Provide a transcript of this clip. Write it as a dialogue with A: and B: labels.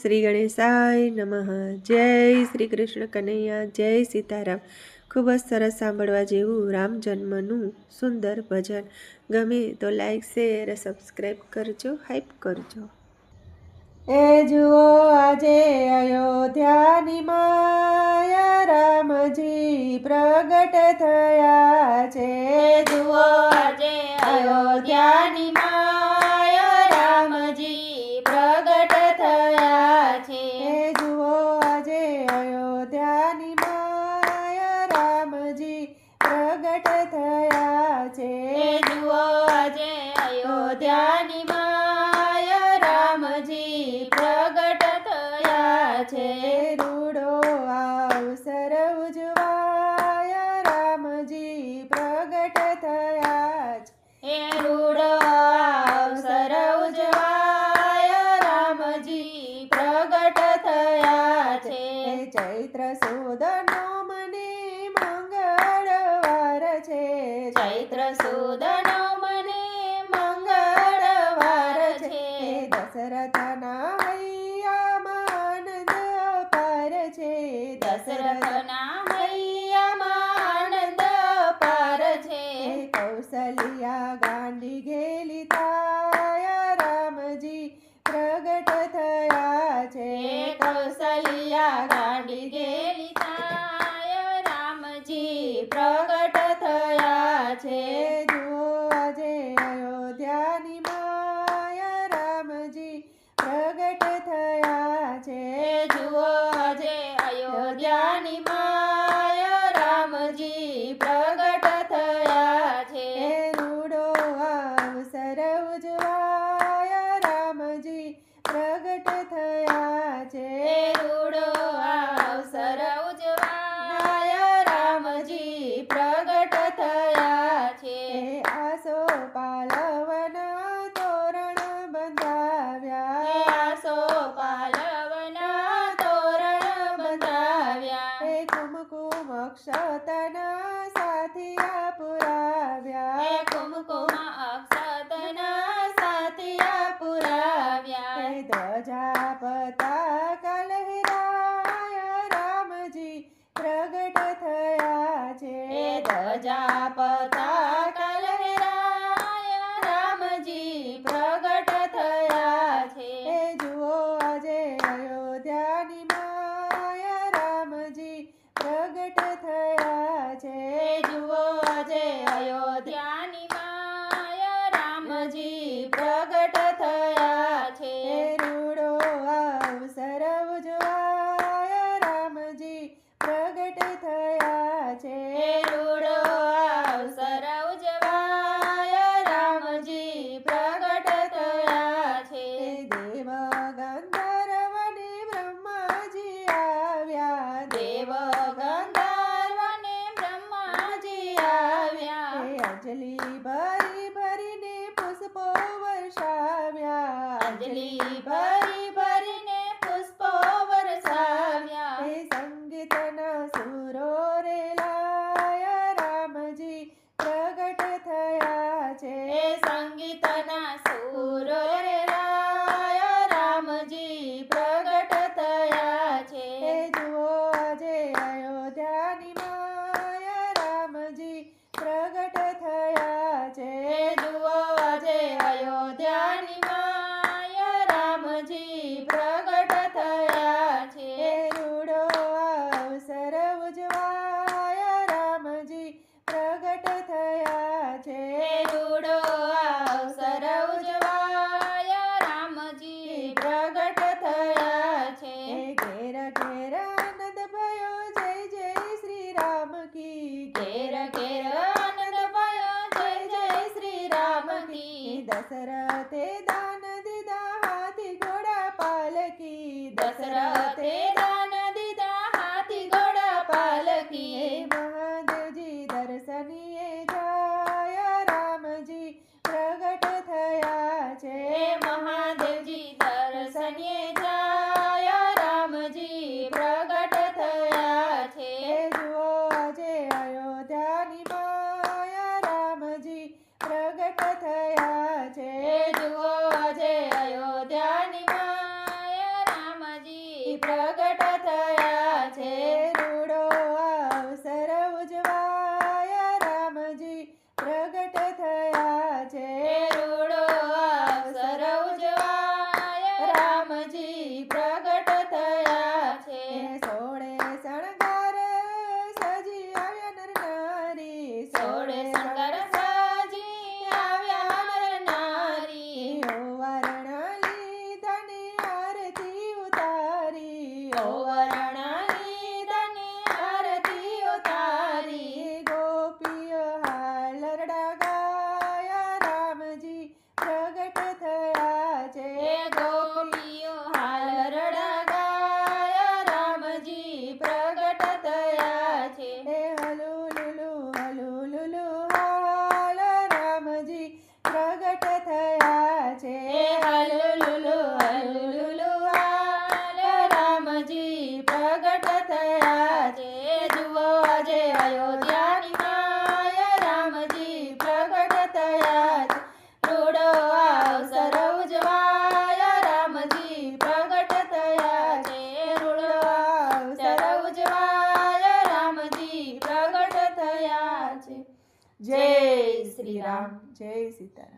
A: શ્રી ગણેશાય નમઃ. જય શ્રી કૃષ્ણ કનૈયા, જય સીતારામ. ખૂબ જ સરસ સાંભળવા જેવું રામ જન્મનું સુંદર ભજન. ગમે તો લાઈક, શેર, સબસ્ક્રાઈબ કરજો, હાઈપ કરજો. એ જુઓ આજે અયોધ્યાની માયા, રામજી પ્રગટ થયા છે.
B: જુઓ આજે અયોધ્યાની માયા, રામજી પ્રગટ થયા છે.
A: એ જુઓ આજે અયોધ્યાની માયા, રામજી પ્રગટ થયા છે.
B: જુઓ આજે અયોધ્યાની માયા, રામજી પ્રગટ થયા છે.
A: રૂડો અવસર ઉજવાયા, રામજી પ્રગટ થયા છે.
B: રૂડો અવસર ઉજવાયા, રામજી પ્રગટ થયા છે.
A: ચૈત્ર સુદનો મને મંગળવાર છે.
B: ચૈત્ર સુદનો મને મંગળવાર છે.
A: દશરથના હૈયામાં આનંદ અપાર છે.
B: દશરથના હૈયામાં આનંદ અપાર છે.
A: કૌશલ્યા ગાંડી ઘેલી તાયા, રામજી પ્રગટ થયા છે.
B: કૌશલ્યા ગાંડી ગેલી થાય, રામજી પ્રગટ થયા છે.
A: જુઓ આજે અયોધ્યાની માયા, રામજી પ્રગટ થયા છે.
B: જુઓ આજે અયોધ્યાની માયા, રામજી પ્રગટ થયા છે.
A: રૂડો અવસર ઉજવાયા, રામજી પ્રગટ થયા છે.
B: રૂડો અવસર ઉજવાયા, રામજી પ્રગટ થયા છે.
A: આસો પાલવના તોરણ બંધાવ્યા,
B: આસો પાલવના તોરણ બંધાવ્યા.
A: કુમકુમ અક્ષતના સાથિયા પુરાવ્યા,
B: કુમકુમ અક્ષતના સાથિયા પુરાવ્યા.
A: ધ્વજા પતાકા લહેરાયા, રામજી પ્રગટ થયા છે.
B: ધજા પતાકા લહેરાયા, રામજી પ્રગટ થયા છે.
A: જુઓ આજે અયોધ્યાની માયા, રામજી પ્રગટ થયા છે.
B: જુઓ આજે અયોધ્યાની માયા, રામજી પ્રગટ થયા છે.
A: રૂડો અવસર ઉજવાયા, રામજી પ્રગટ થયા છે.
B: રૂડો અવસર ઉજવાયા, રામજી પ્રગટ થયા છે.
A: દેવ ગંધર્વને બ્રહ્માજી આવ્યા,
B: દેવ ગંધર્વને બ્રહ્માજી આવ્યા.
A: અંજલિ ભરી ભરીને પુષ્પો વર્ષાવ્યા,
B: અંજલિ ભરી ભરીને પુષ્પો વરસાવ્યા.
A: સંગીતના સુરો રે લાયા, રામજી પ્રગટ થયા છે.
B: સંગીતના સૂરો રે રાયા, રામજી પ્રગટ થયા છે.
A: જુઓ આજે અયોધ્યાની માયા, રામજી પ્રગટ થયા છે.
B: જુઓ આજે અયોધ્યાની માયા, રામજી પ્રગટ થયા છે.
A: રૂડો અવસર ઉજવાયા, રામજી પ્રગટ થયા છે.
B: રૂડો અવસર ઉજવાયા, રામજી પ્રગટ થયા છે.
A: ઘેર ઘેર આનંદ ભયો, જય જય શ્રી રામ કી.
B: ઘેર ઘેર આનંદ ભયો, જય જય શ્રી રામ કી.
A: દશરથે દાન દીધા હાથી ઘોડા પાલકી,
B: દશરથે દાન દીધા હાથી ઘોડા પાલકી.
A: મહાદેવજી દર્શનીએ જાયા, રામજી પ્રગટ થયા છે.
B: મહાદેવજી દર્શને જાય, રામજી પ્રગટ થયા છે.
A: જુઓ આજે અયોધ્યાની માયા, રામજી પ્રગટ થયા છે.
B: જુઓ આજે અયોધ્યાની પ્રગટ થયા છે.
A: રૂડો અવસર ઉજવાય રામજી પ્રગટ થયા છે.
B: રૂડો અવસર ઉજવાય રામજી પ્રગટ થયા છે.
A: સોળે શણગાર સજી આવ્યા નર નારી.
B: સોળે શણગાર સજી આવ્યા નર નારી.
A: ઓવરણ લીધાની આરતી ઉતારી.
B: ઓવરણ લીધાની આરતી ઉતારી.
A: ગોપીઓ હાલરડા ગાયા રામજી પ્રગટ થયા છે.
B: ગોપીઓ હાલરડા ગાયા રામજી પ્રગટ થયા છે.
A: હલુલુલુ હલુલુલુ હાલ રામજી પ્રગટ થયા છે.
B: હલુલુલુ હલુલુલુ હાલ રામજી પ્રગટ થયા છે. જુઓ આજે અયોધ્યાની માય રામજી પ્રગટ થયા છે. રૂડો અવસર ઉજવાય રામજી પ્રગટ થયા છે. રૂડો અવસર ઉજવાય રામજી પ્રગટ થયા છે. જય શ્રી રામ.
A: જય સીતારામ.